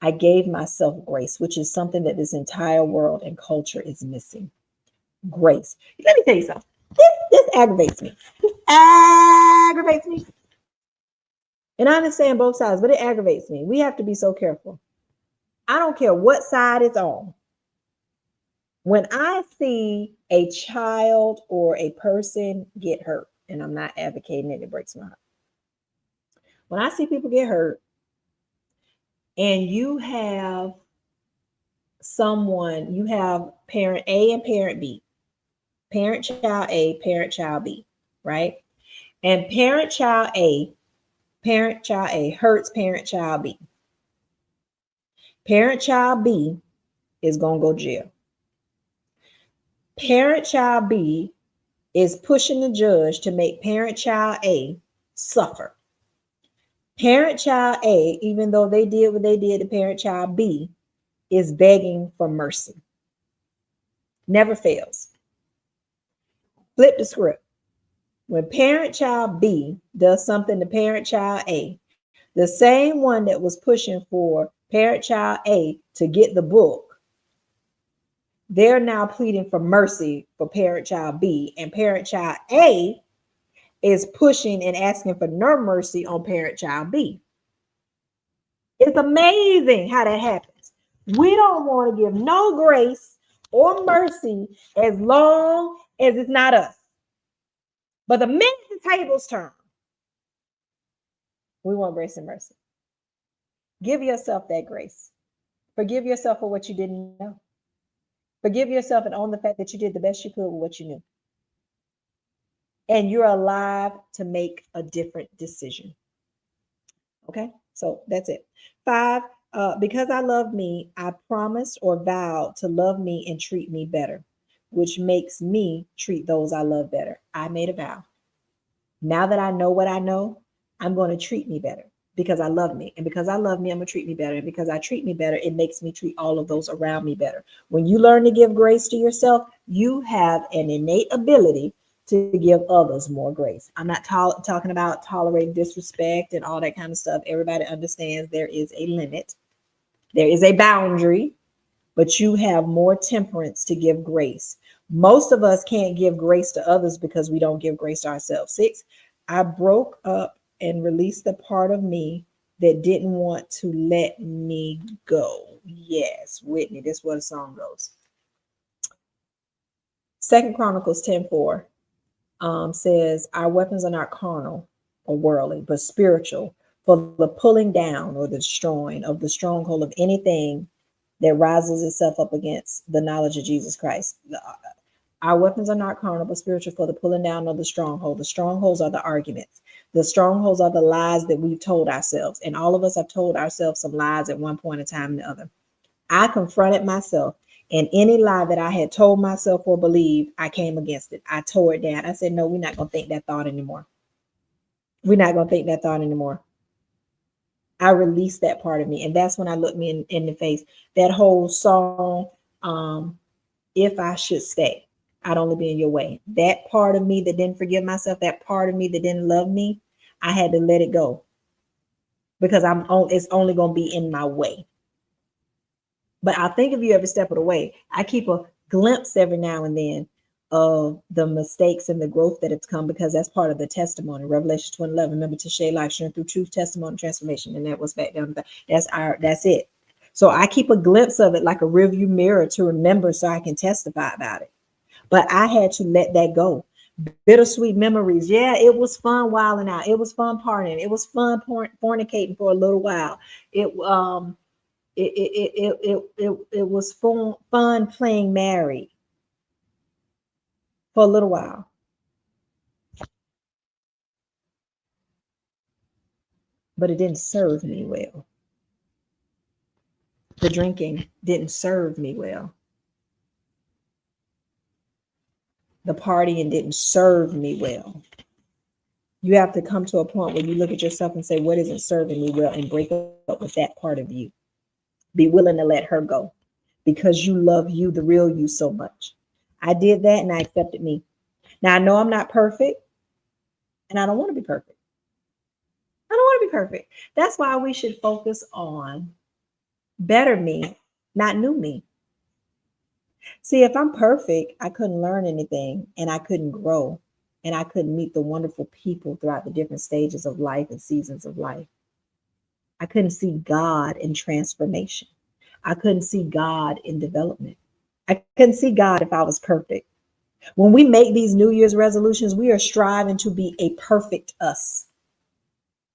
I gave myself grace, which is something that this entire world and culture is missing. Grace. Let me tell you something. This aggravates me. This aggravates me. And I understand both sides, but it aggravates me. We have to be so careful. I don't care what side it's on. When I see a child or a person get hurt, and I'm not advocating it, it breaks my heart. When I see people get hurt, and you have someone, you have parent A and parent B, parent child A, parent child B, right? And parent child A hurts parent child B. Parent child B is going to go to jail. Parent child B is pushing the judge to make parent child A suffer. Parent child A, even though they did what they did to parent child B, is begging for mercy. Never fails. Flip the script. When parent child B does something to parent child A, the same one that was pushing for parent child A to get the book, they're now pleading for mercy for parent child B, and parent child A is pushing and asking for no mercy on parent child B. It's amazing how that happens. We don't want to give no grace or mercy as long as it's not us. But the minute the tables turn, we want grace and mercy. Give yourself that grace. Forgive yourself for what you didn't know. Forgive yourself and own the fact that you did the best you could with what you knew. And you're alive to make a different decision. Okay, so that's it. 5, because I love me, I promised or vowed to love me and treat me better, which makes me treat those I love better. I made a vow. Now that I know what I know, I'm going to treat me better because I love me. And because I love me, I'm going to treat me better. And because I treat me better, it makes me treat all of those around me better. When you learn to give grace to yourself, you have an innate ability to give others more grace. I'm not talking about tolerating disrespect and all that kind of stuff. Everybody understands there is a limit. There is a boundary, but you have more temperance to give grace. Most of us can't give grace to others because we don't give grace to ourselves. 6, I broke up and released the part of me that didn't want to let me go. Yes, Whitney, this is where the song goes. 2 Chronicles 10:4 says, our weapons are not carnal or worldly, but spiritual, for the pulling down or the destroying of the stronghold of anything that rises itself up against the knowledge of Jesus Christ. Our weapons are not carnal, but spiritual, for the pulling down of the stronghold. The strongholds are the arguments. The strongholds are the lies that we've told ourselves. And all of us have told ourselves some lies at one point in time or the other. I confronted myself, and any lie that I had told myself or believed, I came against it. I tore it down. I said, no, we're not going to think that thought anymore. We're not going to think that thought anymore. I released that part of me. And that's when I looked me in the face. That whole song, um, If I Should Stay, I'd only be in your way. That part of me that didn't forgive myself, that part of me that didn't love me, I had to let it go because it's only going to be in my way. But I think of you every step of the way. I keep a glimpse every now and then of the mistakes and the growth that it's come, because that's part of the testimony. Revelation 20:11. Remember to share life, sharing through truth, testimony, transformation. And that was back down. That's it. So I keep a glimpse of it like a rearview mirror to remember so I can testify about it. But I had to let that go. Bittersweet memories. Yeah, it was fun wilding out. It was fun partying. It was fun fornicating for a little while. It was fun playing married for a little while. But it didn't serve me well. The drinking didn't serve me well. The partying didn't serve me well. You have to come to a point where you look at yourself and say, what isn't serving me well, and break up with that part of you. Be willing to let her go because you love you, the real you, so much. I did that and I accepted me. Now I know I'm not perfect and I don't want to be perfect. I don't want to be perfect. That's why we should focus on better me, not new me. See, if I'm perfect, I couldn't learn anything and I couldn't grow and I couldn't meet the wonderful people throughout the different stages of life and seasons of life. I couldn't see God in transformation. I couldn't see God in development. I couldn't see God if I was perfect. When we make these New Year's resolutions, we are striving to be a perfect us.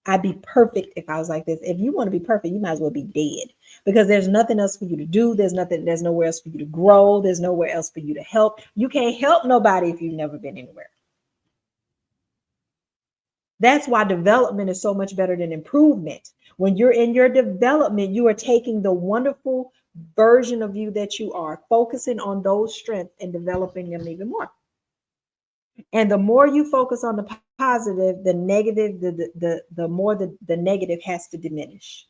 I'd be perfect if I was like this. If you want to be perfect, you might as well be dead, because there's nothing else for you to do. There's nowhere else for you to grow. There's nowhere else for you to help. You can't help nobody if you've never been anywhere. That's why development is so much better than improvement. When you're in your development, you are taking the wonderful version of you that you are, focusing on those strengths and developing them even more. And the more you focus on the positive, the negative, the more the negative has to diminish.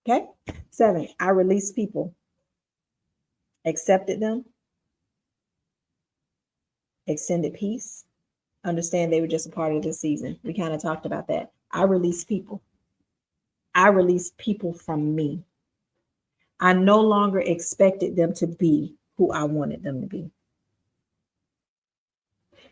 Okay. 7, I release people, accepted them, extended peace, understand they were just a part of the season. We kind of talked about that. I release people. I release people from me. I no longer expected them to be who I wanted them to be.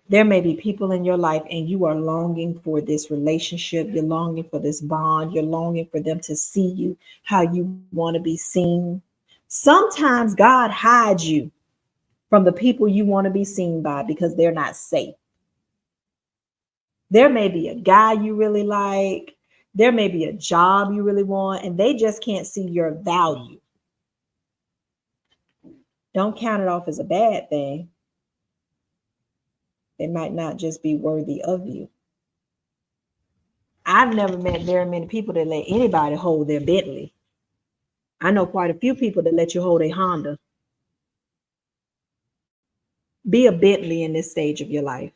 There may be people in your life and you are longing for this relationship. You're longing for this bond. You're longing for them to see you how you want to be seen. Sometimes God hides you from the people you want to be seen by because they're not safe. There may be a guy you really like. There may be a job you really want, and they just can't see your value. Don't count it off as a bad thing. They might not just be worthy of you. I've never met very many people that let anybody hold their Bentley. I know quite a few people that let you hold a Honda. Be a Bentley in this stage of your life.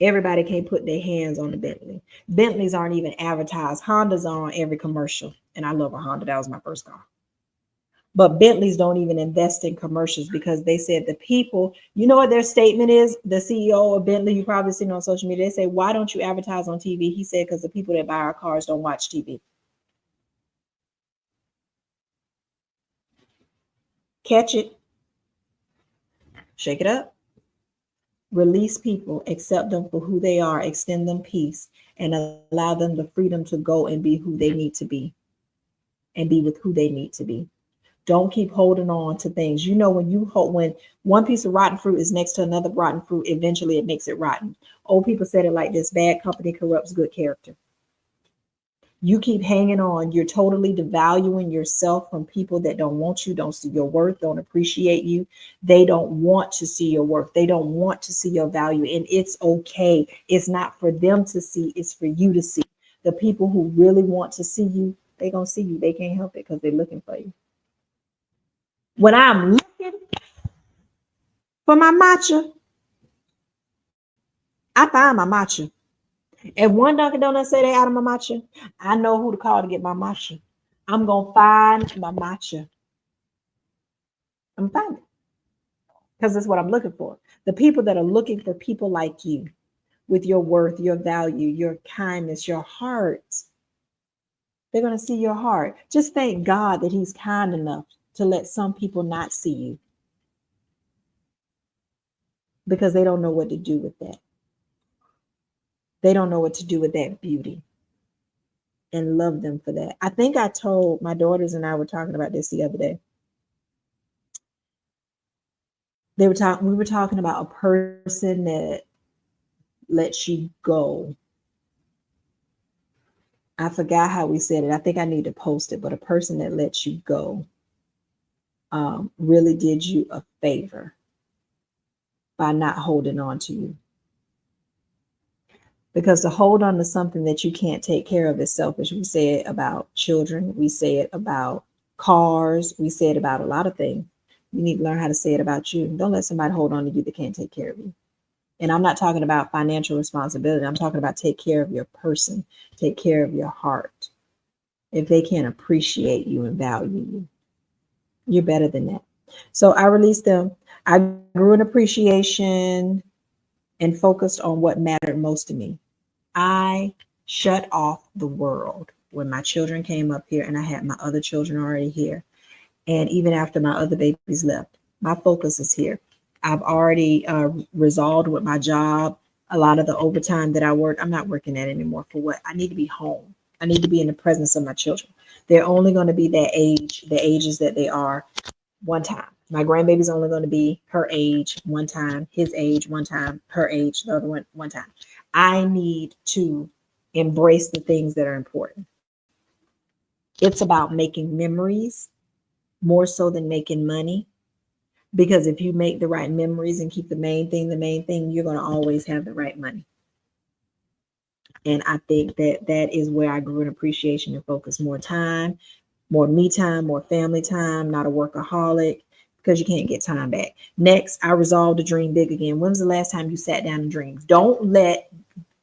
Everybody can't put their hands on the Bentley. Bentleys aren't even advertised. Hondas are on every commercial. And I love a Honda. That was my first car. But Bentleys don't even invest in commercials because they said the people, you know what their statement is? The CEO of Bentley, you probably seen on social media, they say, why don't you advertise on TV? He said, because the people that buy our cars don't watch TV. Catch it. Shake it up. Release people, accept them for who they are, extend them peace, and allow them the freedom to go and be who they need to be and be with who they need to be. Don't keep holding on to things. You know, when one piece of rotten fruit is next to another rotten fruit, eventually it makes it rotten. Old people said it like this: bad company corrupts good character. You keep hanging on. You're totally devaluing yourself from people that don't want you, don't see your worth, don't appreciate you. They don't want to see your worth. They don't want to see your value. And it's okay. It's not for them to see. It's for you to see. The people who really want to see you, they gonna see you. They can't help it because they're looking for you. When I'm looking for my matcha, I find my matcha. If one Dunkin' Donuts say they out of my matcha, I know who to call to get my matcha. I'm gonna find my matcha. I'm gonna find it because that's what I'm looking for. The people that are looking for people like you with your worth, your value, your kindness, your heart. They're gonna see your heart. Just thank God that He's kind enough to let some people not see you because they don't know what to do with that. They don't know what to do with that beauty, and love them for that. I think I told my daughters and I were talking about this the other day. We were talking about a person that lets you go. I forgot how we said it. I think I need to post it, but a person that lets you go really did you a favor by not holding on to you. Because to hold on to something that you can't take care of is selfish. We say it about children. We say it about cars. We say it about a lot of things. You need to learn how to say it about you. Don't let somebody hold on to you that can't take care of you. And I'm not talking about financial responsibility. I'm talking about take care of your person, take care of your heart. If they can't appreciate you and value you, you're better than that. So I released them. I grew in appreciation and focused on what mattered most to me. I shut off the world when my children came up here and I had my other children already here. And even after my other babies left, my focus is here. I've already resolved with my job. A lot of the overtime that I work, I'm not working that anymore. For what? I need to be home. I need to be in the presence of my children. They're only going to be that age, the ages that they are, one time. My grandbaby's only going to be her age one time, his age one time, her age, the other one time. I need to embrace the things that are important. It's about making memories more so than making money. Because if you make the right memories and keep the main thing, you're going to always have the right money. And I think that is where I grew in appreciation and focus. More time, more me time, more family time, not a workaholic, because you can't get time back. Next, I resolved to dream big again. When was the last time you sat down and dreamed? Don't let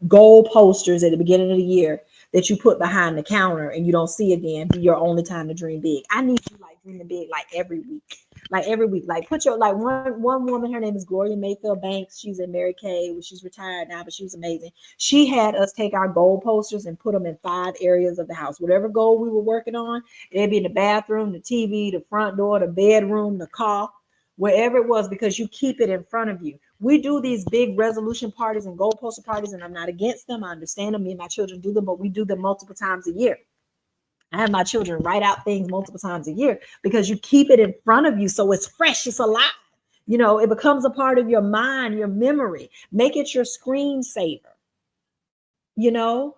goal posters at the beginning of the year that you put behind the counter and you don't see again be your only time to dream big. I need you like dreaming big like every week. Like put your like one woman, her name is Gloria Mayfield Banks. She's in Mary Kay. She's retired now, but she was amazing. She had us take our goal posters and put them in 5 areas of the house. Whatever goal we were working on, it'd be in the bathroom, the TV, the front door, the bedroom, the car, wherever it was, because you keep it in front of you. We do these big resolution parties and goal poster parties, and I'm not against them. I understand them. Me and my children do them, but we do them multiple times a year. I have my children write out things multiple times a year because you keep it in front of you so it's fresh, it's alive. It becomes a part of your mind, your memory. Make it your screensaver. You know,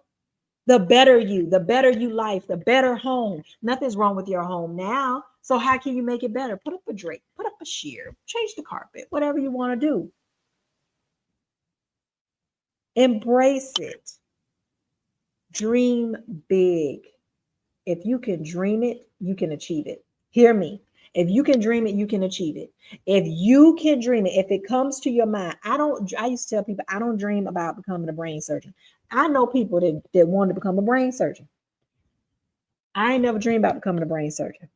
the better you life, the better home. Nothing's wrong with your home now. So how can you make it better? Put up a drake, put up a sheer, change the carpet, whatever you want to do. Embrace it. Dream big. If you can dream it, you can achieve it. Hear me. If you can dream it, you can achieve it. If you can dream it, if it comes to your mind, I used to tell people, I don't dream about becoming a brain surgeon. I know people that want to become a brain surgeon. I ain't never dreamed about becoming a brain surgeon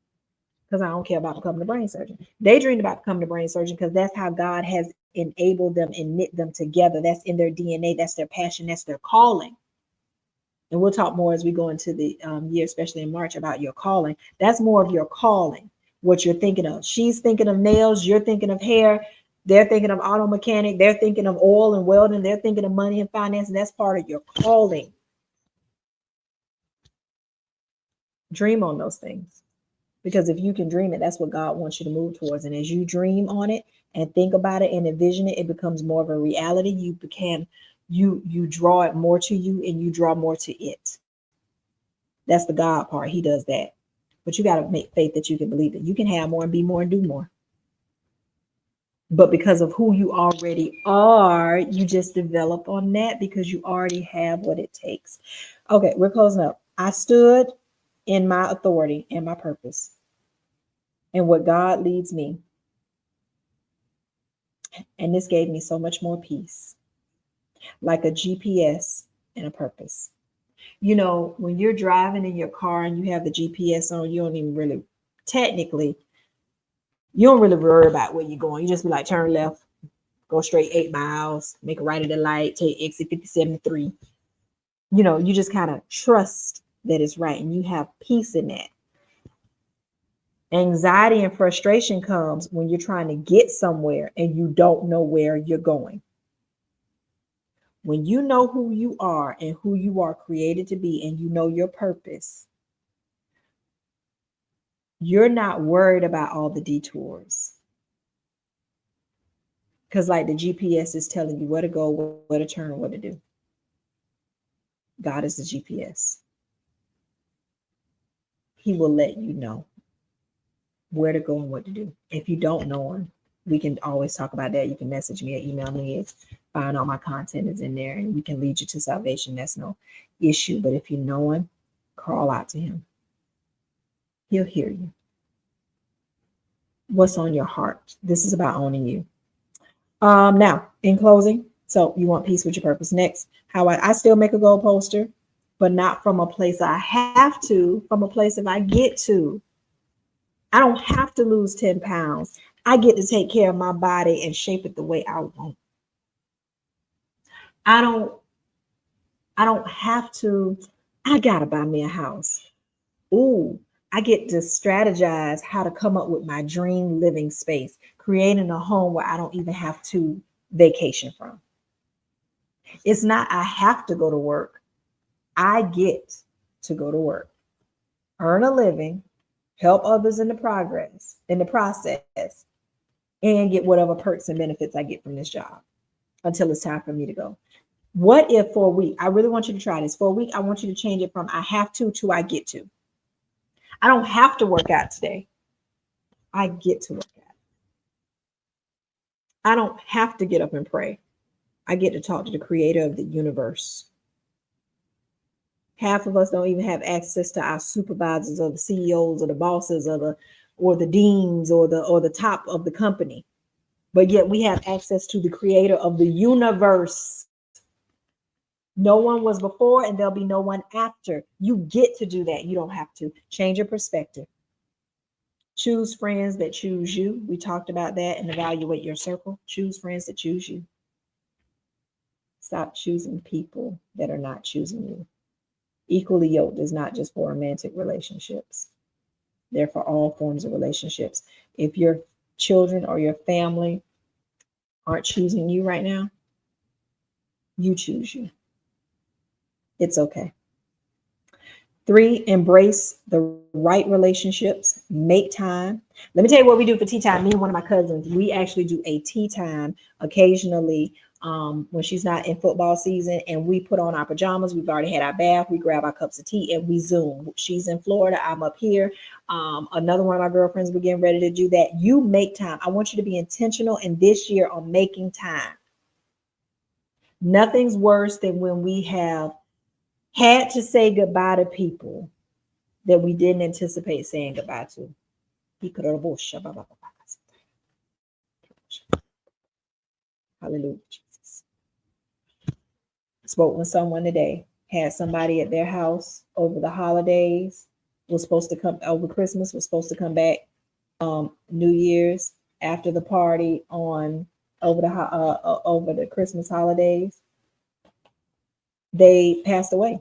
because I don't care about becoming a brain surgeon. They dreamed about becoming a brain surgeon because that's how God has enabled them and knit them together. That's in their DNA. That's their passion. That's their calling. And we'll talk more as we go into the year, especially in March, about your calling. That's more of your calling, what you're thinking of. She's thinking of nails. You're thinking of hair. They're thinking of auto mechanic. They're thinking of oil and welding. They're thinking of money and finance. And that's part of your calling. Dream on those things. Because if you can dream it, that's what God wants you to move towards. And as you dream on it and think about it and envision it, it becomes more of a reality. You draw it more to you and you draw more to it. That's the God part. He does that. But you got to make faith that you can believe it. You can have more and be more and do more. But because of who you already are, you just develop on that because you already have what it takes. Okay, we're closing up. I stood in my authority and my purpose and what God leads me. And this gave me so much more peace, like a GPS and a purpose. You know, when you're driving in your car and you have the GPS on, you don't even really, technically, you don't really worry about where you're going. You just be like, turn left, go straight 8 miles, make a right at the light, take exit 5073. You know, you just kind of trust that it's right and you have peace in that. Anxiety and frustration comes when you're trying to get somewhere and you don't know where you're going. When you know who you are and who you are created to be, and you know your purpose, you're not worried about all the detours. Because, like, the GPS is telling you where to go, where to turn, what to do. God is the GPS. He will let you know where to go and what to do. If you don't know him, we can always talk about that. You can message me or email me. Find all my content is in there and we can lead you to salvation. That's no issue. But if you know him, crawl out to him. He'll hear you. What's on your heart? This is about owning you. Now, in closing, so you want peace with your purpose. Next, how I still make a goal poster, but not from a place I have to, from a place if I get to. I don't have to lose 10 pounds. I get to take care of my body and shape it the way I want. I don't have to, I gotta buy me a house. Ooh, I get to strategize how to come up with my dream living space, creating a home where I don't even have to vacation from. It's not I have to go to work. I get to go to work, earn a living, help others in the process, and get whatever perks and benefits I get from this job until it's time for me to go. What if for a week, I really want you to try this. For a week, I want you to change it from I have to I get to. I don't have to work out today. I get to work out. I don't have to get up and pray. I get to talk to the creator of the universe. Half of us don't even have access to our supervisors or the CEOs or the bosses or the deans or the top of the company. But yet we have access to the creator of the universe. No one was before and there'll be no one after. You get to do that. You don't have to. Change your perspective. Choose friends that choose you. We talked about that, and evaluate your circle. Choose friends that choose you. Stop choosing people that are not choosing you. Equally yoked is not just for romantic relationships. They're for all forms of relationships. If your children or your family aren't choosing you right now, you choose you. It's okay. 3, embrace the right relationships. Make time. Let me tell you what we do for tea time. Me and one of my cousins, we actually do a tea time occasionally when she's not in football season, and we put on our pajamas. We've already had our bath. We grab our cups of tea and we Zoom. She's in Florida. I'm up here. Another one of my girlfriends, we're getting ready to do that. You make time. I want you to be intentional in this year on making time. Nothing's worse than when we have had to say goodbye to people that we didn't anticipate saying goodbye to. Hallelujah, Jesus. Spoke with someone today, had somebody at their house over the holidays, was supposed to come over Christmas, was supposed to come back New Year's after the party on over the Christmas holidays. They passed away.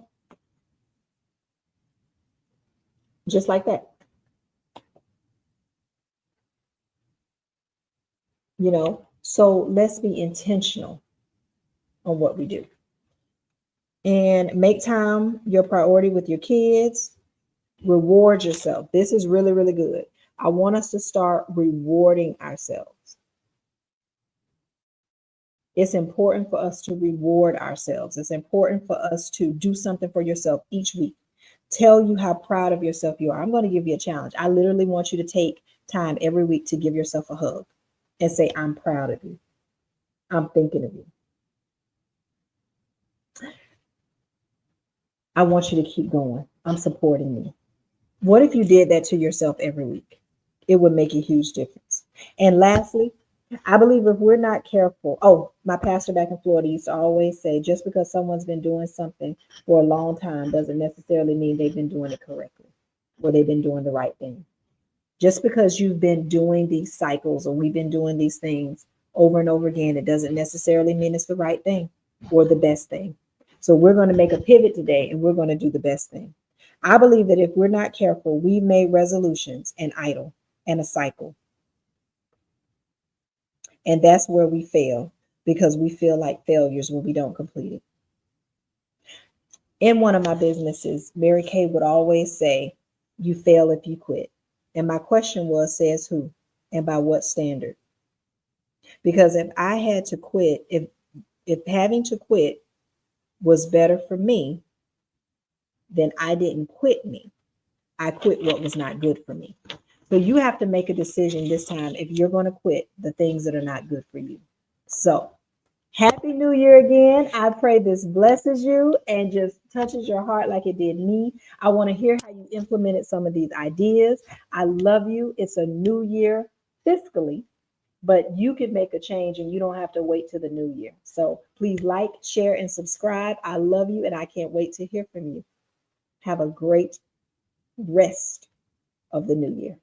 Just like that. You know, so let's be intentional on what we do. And make time your priority with your kids. Reward yourself. This is really, really good. I want us to start rewarding ourselves. It's important for us to reward ourselves. It's important for us to do something for yourself each week. Tell you how proud of yourself you are. I'm going to give you a challenge. I literally want you to take time every week to give yourself a hug and say, I'm proud of you. I'm thinking of you. I want you to keep going. I'm supporting you. What if you did that to yourself every week? It would make a huge difference. And lastly, I believe if we're not careful, oh, my pastor back in Florida used to always say, just because someone's been doing something for a long time doesn't necessarily mean they've been doing it correctly or they've been doing the right thing. Just because you've been doing these cycles or we've been doing these things over and over again, it doesn't necessarily mean it's the right thing or the best thing. So we're going to make a pivot today and we're going to do the best thing. I believe that if we're not careful, we made resolutions an idol and a cycle. And that's where we fail because we feel like failures when we don't complete it. In one of my businesses, Mary Kay would always say, you fail if you quit. And my question was, says who and by what standard? Because if I had to quit, if having to quit was better for me, then I didn't quit me. I quit what was not good for me. So you have to make a decision this time if you're going to quit the things that are not good for you. So Happy New Year again. I pray this blesses you and just touches your heart like it did me. I want to hear how you implemented some of these ideas. I love you. It's a new year fiscally, but you can make a change and you don't have to wait till the new year. So please like, share, and subscribe. I love you and I can't wait to hear from you. Have a great rest of the new year.